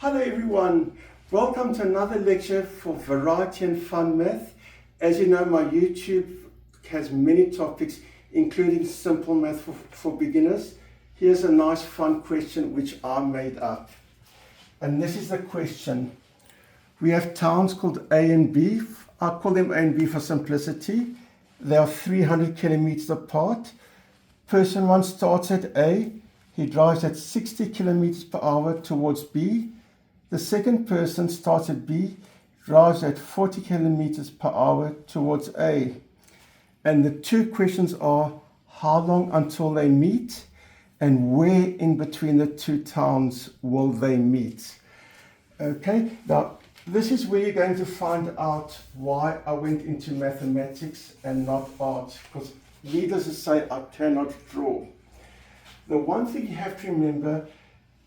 Hello everyone, welcome to another lecture for Variety and Fun Math. As you know, my YouTube has many topics including simple math for beginners. Here's a nice fun question which I made up. And this is the question. We have towns called A and B. I call them A and B for simplicity. They are 300 kilometers apart. Person 1 starts at A. He drives at 60 kilometers per hour towards B. The second person starts at B, drives at 40 kilometers per hour towards A. And the two questions are, how long until they meet? And where in between the two towns will they meet? Okay, now this is where you're going to find out why I went into mathematics and not art. Because needless to say, I cannot draw. The one thing you have to remember,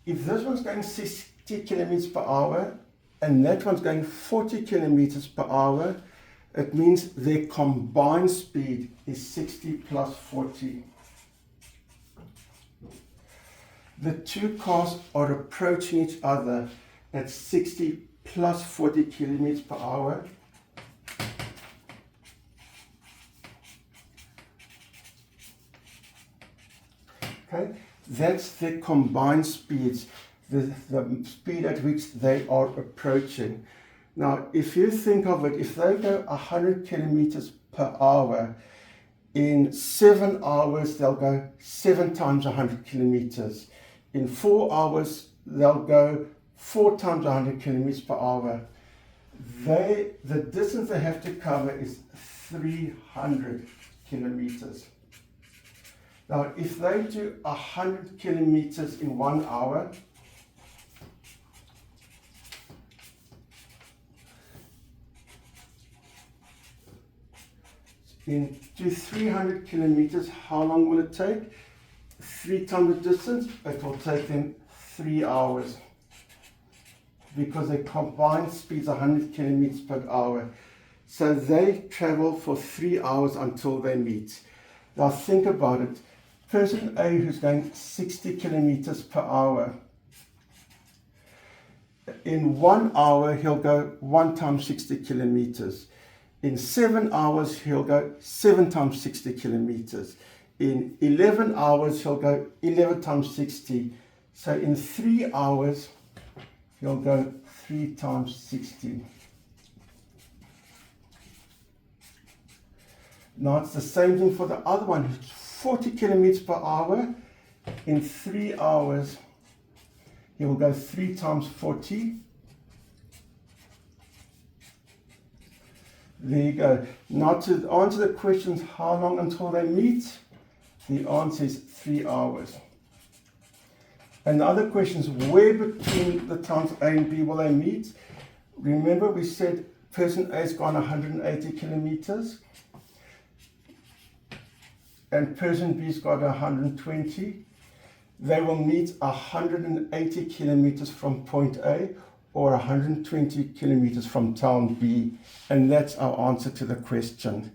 if this one's going 60 kilometers per hour and that one's going 40 kilometers per hour, it means their combined speed is 60 plus 40. The two cars are approaching each other at 60 plus 40 kilometers per hour. Okay, that's their combined speeds, the speed at which they are approaching. Now, if you think of it, if they go 100 kilometers per hour, in 7 hours they'll go 7 times 100 kilometers. In 4 hours they'll go 4 times 100 kilometers per hour. The distance they have to cover is 300 kilometers. Now, if they do 100 kilometers in 1 hour, into 300 kilometers, how long will it take? 3 times the distance, it will take them 3 hours. Because their combined speed is 100 kilometers per hour. So they travel for 3 hours until they meet. Now think about it. Person A who's going 60 kilometers per hour. In 1 hour, he'll go 1 times 60 kilometers. In 7 hours, he'll go 7 times 60 kilometers. In 11 hours, he'll go 11 times 60. So in 3 hours, he'll go 3 times 60. Now it's the same thing for the other one, who's 40 kilometers per hour. In 3 hours, he will go 3 times 40. There you go. Now to answer the questions, how long until they meet? The answer is 3 hours. And the other question is, where between the towns A and B will they meet? Remember we said person A has gone 180 kilometers and person B's got 120. They will meet 180 kilometers from point A or 120 kilometers from town B. And that's our answer to the question.